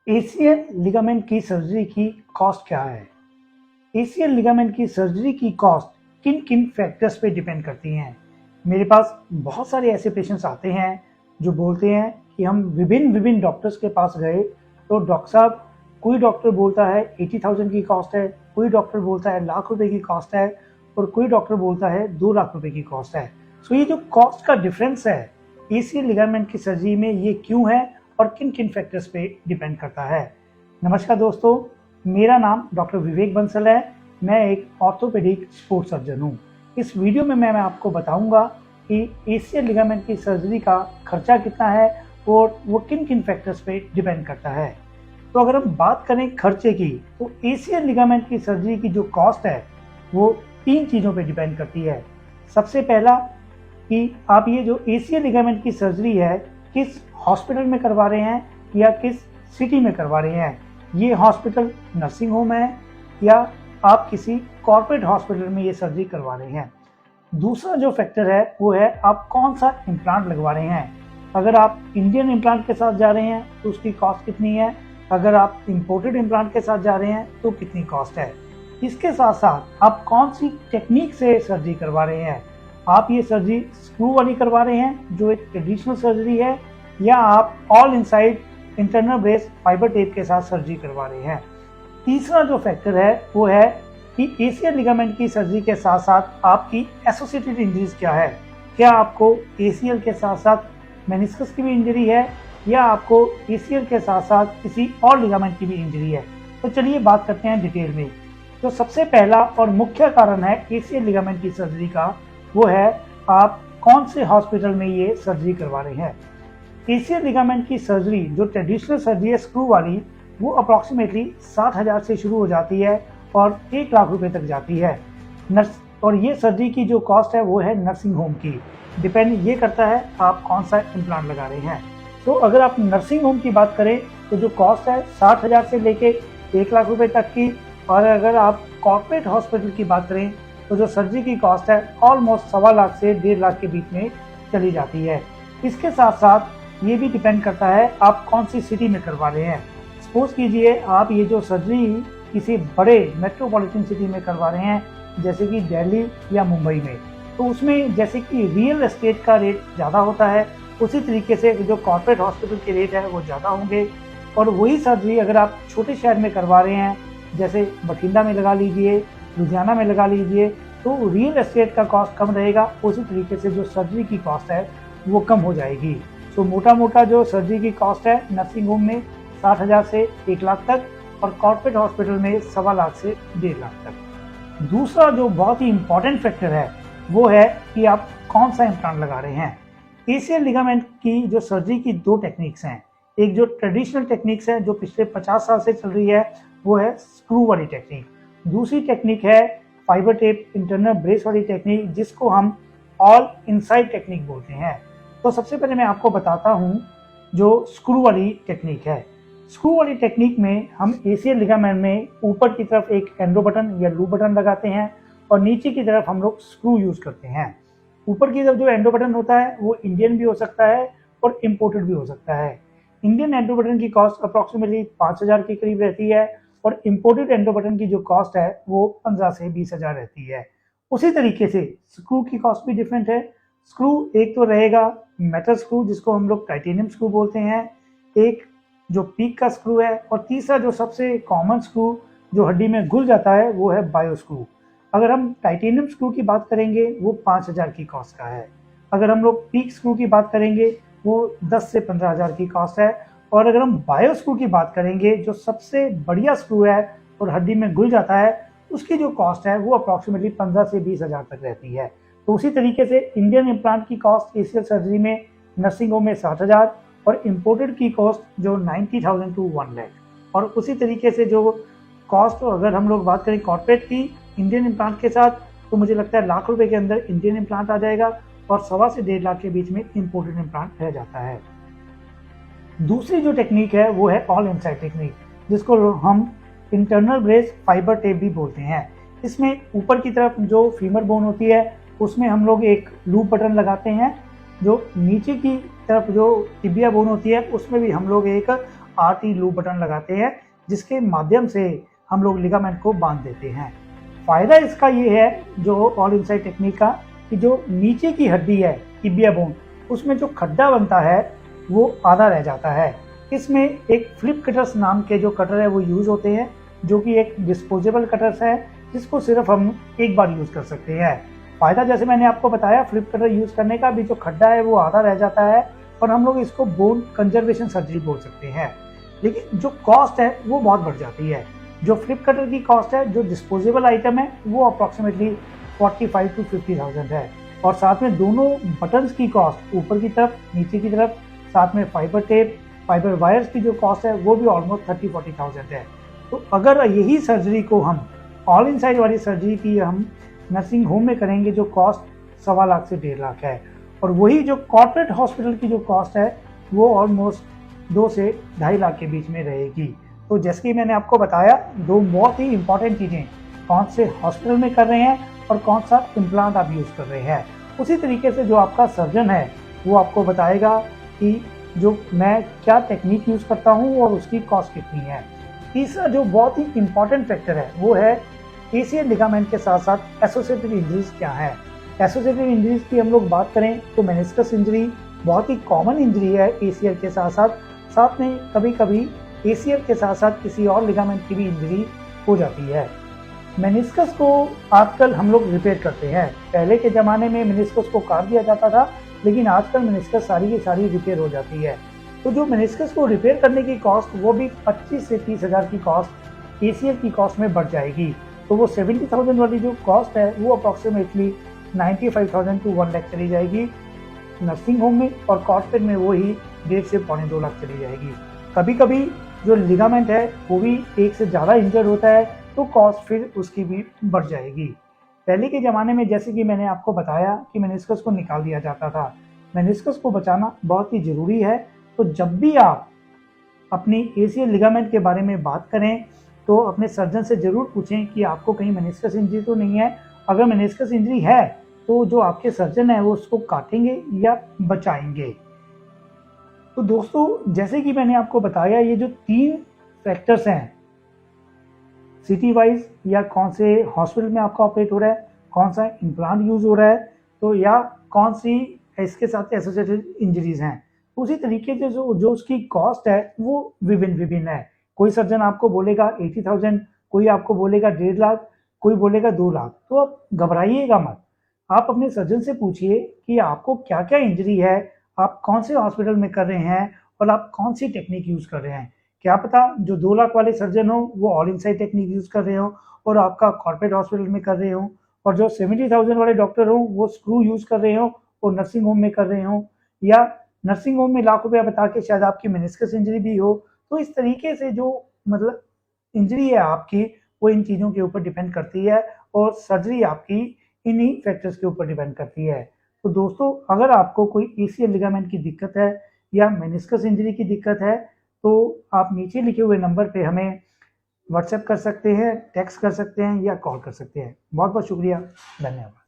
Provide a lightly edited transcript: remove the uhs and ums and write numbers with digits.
ACL ligament की surgery की cost क्या है? एसीएल लिगामेंट की सर्जरी की कॉस्ट किन किन फैक्टर्स पे डिपेंड करती हैं? मेरे पास बहुत सारे ऐसे पेशेंट्स आते हैं जो बोलते हैं कि हम विभिन्न विभिन्न डॉक्टर्स के पास गए तो डॉक्टर साहब, कोई डॉक्टर बोलता है 80,000 की कॉस्ट है, कोई डॉक्टर बोलता है लाख रुपए की कॉस्ट है और कोई डॉक्टर बोलता है 2 लाख रुपए की कॉस्ट है। सो ये जो कॉस्ट का डिफरेंस है एसीएल लिगामेंट की सर्जरी में, ये क्यों है और किन किन फैक्टर्स पे डिपेंड करता है? नमस्कार दोस्तों, मेरा नाम डॉक्टर विवेक बंसल है। मैं एक ऑर्थोपेडिक स्पोर्ट्स सर्जन हूँ। इस वीडियो में मैं आपको बताऊंगा कि एसीएल लिगामेंट की सर्जरी का खर्चा कितना है और वो किन किन फैक्टर्स पे डिपेंड करता है। तो अगर हम बात करें खर्चे की, तो एसीएल लिगामेंट की सर्जरी की जो कॉस्ट है वो 3 चीज़ों पे डिपेंड करती है। सबसे पहला कि आप ये जो एसीएल लिगामेंट की सर्जरी है किस हॉस्पिटल में करवा रहे हैं या किस सिटी में करवा रहे हैं। ये हॉस्पिटल नर्सिंग होम है या आप किसी कॉर्पोरेट हॉस्पिटल में ये सर्जरी करवा रहे हैं। दूसरा जो फैक्टर है वो है आप कौन सा इम्प्लांट लगवा रहे हैं। अगर आप इंडियन इम्प्लांट के साथ जा रहे हैं तो उसकी कॉस्ट कितनी है, अगर आप इम्पोर्टेड इम्प्लांट के साथ जा रहे हैं तो कितनी कॉस्ट है। इसके साथ साथ आप कौन सी टेक्निक से सर्जरी करवा रहे हैं। आप ये सर्जरी स्क्रू वाली करवा रहे हैं जो एक ट्रेडिशनल सर्जरी है, या आप all inside internal brace fibre tape के साथ सर्जरी करवा रहे हैं। तीसरा जो फैक्टर है वो है कि एसीएल लिगामेंट की सर्जरी के साथ साथ आपकी एसोसिएटेड इंजरीज क्या है। क्या आपको एसीएल के साथ साथ मेनिस्कस की भी इंजरी है या आपको एसीएल के साथ साथ किसी और लिगामेंट की भी इंजरी है। तो चलिए बात करते हैं डिटेल में। तो सबसे पहला और मुख्य कारण है एसीएल लिगामेंट की सर्जरी का, वो है आप कौन से हॉस्पिटल में ये सर्जरी करवा रहे हैं। एसीएल लिगामेंट की सर्जरी जो ट्रेडिशनल सर्जरी है स्क्रू वाली, वो अप्रॉक्सीमेटली 60,000 से शुरू हो जाती है और 1 लाख रुपए तक जाती है। और ये सर्जरी की जो कॉस्ट है वो है नर्सिंग होम की। डिपेंड ये करता है आप कौन सा इम्प्लांट लगा रहे हैं। तो अगर आप नर्सिंग होम की बात करें तो जो कॉस्ट है 60,000 से लेके 1 लाख रुपए तक की, और अगर आप कॉर्पोरेट हॉस्पिटल की बात करें तो जो सर्जरी की कॉस्ट है ऑलमोस्ट 1.25 लाख से 1.5 लाख के बीच में चली जाती है। इसके साथ साथ ये भी डिपेंड करता है आप कौन सी सिटी में करवा रहे हैं। सपोज कीजिए आप ये जो सर्जरी किसी बड़े मेट्रोपॉलिटन सिटी में करवा रहे हैं जैसे कि दिल्ली या मुंबई में, तो उसमें जैसे कि रियल एस्टेट का रेट ज़्यादा होता है, उसी तरीके से जो कॉर्पोरेट हॉस्पिटल के रेट है वो ज़्यादा होंगे। और वही सर्जरी अगर आप छोटे शहर में करवा रहे हैं जैसे बठिंडा में लगा लीजिए, लुधियाना में लगा लीजिए, तो रियल एस्टेट का कॉस्ट कम रहेगा, उसी तरीके से जो सर्जरी की कॉस्ट है वो कम हो जाएगी। तो मोटा मोटा जो सर्जरी की कॉस्ट है नर्सिंग होम में 60,000 से 1 लाख तक और कॉर्पोरेट हॉस्पिटल में 1.25 लाख से 1.5 लाख तक। दूसरा जो बहुत ही इंपॉर्टेंट फैक्टर है वो है कि आप कौन सा इम्प्लांट लगा रहे हैं। एसीएल लिगामेंट की जो सर्जरी की 2 टेक्निक्स हैं। एक जो ट्रेडिशनल टेक्निक्स है जो पिछले 50 साल से चल रही है वो है स्क्रू वाली टेक्निक। दूसरी टेक्निक है फाइबर टेप इंटरनल ब्रेस वाली टेक्निक, जिसको हम ऑल इनसाइड टेक्निक बोलते हैं। तो सबसे पहले मैं आपको बताता हूँ जो स्क्रू वाली टेक्निक है। स्क्रू वाली टेक्निक में हम एसीएल लिगामेंट में ऊपर की तरफ एक एंडो बटन या लूप बटन लगाते हैं और नीचे की तरफ हम लोग स्क्रू यूज करते हैं। ऊपर की तरफ जो एंडो बटन होता है वो इंडियन भी हो सकता है और इम्पोर्टेड भी हो सकता है। इंडियन एंडो बटन की कॉस्ट अप्रॉक्सीमेटली 5,000 के करीब रहती है और इम्पोर्टेड एंडो बटन की जो कॉस्ट है वो 15 से 20,000 रहती है। उसी तरीके से स्क्रू की कॉस्ट भी डिफरेंट है। स्क्रू एक तो रहेगा मेटल स्क्रू जिसको हम लोग टाइटेनियम स्क्रू बोलते हैं, एक जो पीक का स्क्रू है, और तीसरा जो सबसे कॉमन स्क्रू जो हड्डी में घुल जाता है वो है बायो स्क्रू। अगर हम टाइटेनियम स्क्रू की बात करेंगे वो 5,000 की कॉस्ट का है। अगर हम लोग पीक स्क्रू की बात करेंगे वो 10 से 15,000 की कॉस्ट है। और अगर हम बायो स्क्रू की बात करेंगे जो सबसे बढ़िया स्क्रू है और हड्डी में घुल जाता है, उसकी जो कॉस्ट है वो अप्रॉक्सीमेटली 15 से 20,000 तक रहती है। तो उसी तरीके से इंडियन इम्प्लांट की कॉस्ट एसीएल सर्जरी में नर्सिंग होम में 60,000 और इम्पोर्टेड की कॉस्ट जो 90,000 टू 1 लाख। और उसी तरीके से जो कॉस्ट अगर हम लोग बात करें कॉर्पोरेट की इंडियन इम्प्लांट के साथ, तो मुझे लगता है लाख रुपए के अंदर इंडियन इम्प्लांट आ जाएगा और 1.25 से 1.5 लाख के बीच में इम्पोर्टेड इम्प्लांट रह जाता है। दूसरी जो टेक्निक है वो है ऑल इनसाइड टेक्निक, जिसको हम इंटरनल ब्रेस फाइबर टेप भी बोलते हैं। इसमें ऊपर की तरफ जो फीमर बोन होती है उसमें हम लोग एक लूप बटन लगाते हैं जो नीचे की तरफ जो टिबिया बोन होती है उसमें भी हम लोग एक आरटी लूप बटन लगाते हैं, जिसके माध्यम से हम लोग लिगामेंट को बांध देते हैं। फायदा इसका ये है जो ऑल इनसाइड टेक्निक का, कि जो नीचे की हड्डी है टिबिया बोन, उसमें जो खड्डा बनता है वो आधा रह जाता है। इसमें एक फ्लिप कटर्स नाम के जो कटर है वो यूज होते हैं, जो कि एक डिस्पोजेबल कटर्स है जिसको सिर्फ हम एक बार यूज कर सकते हैं। फायदा जैसे मैंने आपको बताया, फ्लिप कटर यूज करने का भी जो खड्डा है वो आधा रह जाता है और हम लोग इसको बोन कंजर्वेशन सर्जरी बोल सकते हैं। लेकिन जो कॉस्ट है वो बहुत बढ़ जाती है। जो फ्लिप कटर की कॉस्ट है, जो डिस्पोजेबल आइटम है, वो अप्रॉक्सीमेटली 45 to 50,000 है, और साथ में दोनों बटन्स की कॉस्ट, ऊपर की तरफ नीचे की तरफ, साथ में फाइबर टेप, फाइबर वायर्स की जो कॉस्ट है वो भी ऑलमोस्ट 30-40,000 है। तो अगर यही सर्जरी को हम ऑल इनसाइड वाली सर्जरी की हम नर्सिंग होम में करेंगे, जो कॉस्ट 1.25 लाख से 1.5 लाख है, और वही जो कॉर्पोरेट हॉस्पिटल की जो कॉस्ट है वो ऑलमोस्ट 2 से 2.5 लाख के बीच में रहेगी। तो जैसे कि मैंने आपको बताया, दो बहुत ही इंपॉर्टेंट चीज़ें, कौन से हॉस्पिटल में कर रहे हैं और कौन सा इम्प्लांट आप यूज़ कर रहे हैं। उसी तरीके से जो आपका सर्जन है वो आपको बताएगा कि जो मैं क्या टेक्निक यूज़ करता हूँ और उसकी कॉस्ट कितनी है। तीसरा जो बहुत ही इंपॉर्टेंट फैक्टर है वो है एसीएल लिगामेंट के साथ साथ एसोसिएटेड इंजरीज क्या है। एसोसिएटेड इंजरीज की हम लोग बात करें तो मेनिस्कस इंजरी बहुत ही कॉमन इंजरी है एसीएल के साथ साथ में कभी कभी एसीएल के साथ साथ किसी और लिगामेंट की भी इंजरी हो जाती है। मेनिस्कस को आजकल हम लोग रिपेयर करते हैं। पहले के ज़माने में मेनिस्कस को काट दिया जाता था, लेकिन आजकल मेनिस्कस सारी की सारी रिपेयर हो जाती है। तो जो मेनिस्कस को रिपेयर करने की कॉस्ट वो भी 25 से 30 हज़ार की कॉस्ट एसीएल की कॉस्ट में बढ़ जाएगी। तो वो 70,000 वाली जो कॉस्ट है वो अप्रॉक्सीमेटली 95,000 to 1 लाख चली जाएगी नर्सिंग होम में, और कॉर्पोरेट में वो ही 1.5 से 2.25 लाख चली जाएगी। कभी कभी जो लिगामेंट है वो भी एक से ज़्यादा इंजर्ड होता है तो कॉस्ट फिर उसकी भी बढ़ जाएगी। पहले के ज़माने में जैसे कि मैंने आपको बताया कि मेनिस्कस को निकाल दिया जाता था। मेनिस्कस को बचाना बहुत ही ज़रूरी है। तो जब भी आप अपनी एसीएल लिगामेंट के बारे में बात करें तो अपने सर्जन से ज़रूर पूछें कि आपको कहीं मेनिस्कस इंजरी तो नहीं है। अगर मेनिस्कस इंजरी है तो जो आपके सर्जन है वो उसको काटेंगे या बचाएंगे। तो दोस्तों, जैसे कि मैंने आपको बताया, ये जो 3 फैक्टर्स हैं, सिटी वाइज या कौन से हॉस्पिटल में आपका ऑपरेट हो रहा है, कौन सा इम्प्लांट यूज हो रहा है, तो या कौन सी इसके साथ एसोसिएटेड इंजरीज हैं, उसी तरीके से जो उसकी कॉस्ट है वो विभिन्न है। कोई सर्जन आपको बोलेगा 80,000, कोई आपको बोलेगा 1.5 लाख, कोई बोलेगा 2 लाख। तो आप घबराइएगा मत, आप अपने सर्जन से पूछिए कि आपको क्या क्या इंजरी है, आप कौन से हॉस्पिटल में कर रहे हैं और आप कौन सी टेक्निक यूज कर रहे हैं। क्या पता जो 2 लाख वाले सर्जन हो वो ऑल इनसाइड टेक्निक यूज कर रहे हो और आपका कॉर्पोरेट हॉस्पिटल में कर रहे हो, और जो 70,000 वाले डॉक्टर हो वो स्क्रू यूज कर रहे हो और नर्सिंग होम में कर रहे हो, या नर्सिंग होम में लाख रुपया बता के शायद आपकी मेनिस्कस इंजरी भी हो। तो इस तरीके से जो मतलब इंजरी है आपकी वो इन चीज़ों के ऊपर डिपेंड करती है, और सर्जरी आपकी इन्हीं फैक्टर्स के ऊपर डिपेंड करती है। तो दोस्तों, अगर आपको कोई एसीएल लिगामेंट की दिक्कत है या मेनिस्कस इंजरी की दिक्कत है तो आप नीचे लिखे हुए नंबर पे हमें व्हाट्सएप कर सकते हैं, टेक्स्ट कर सकते हैं या कॉल कर सकते हैं। बहुत बहुत शुक्रिया, धन्यवाद।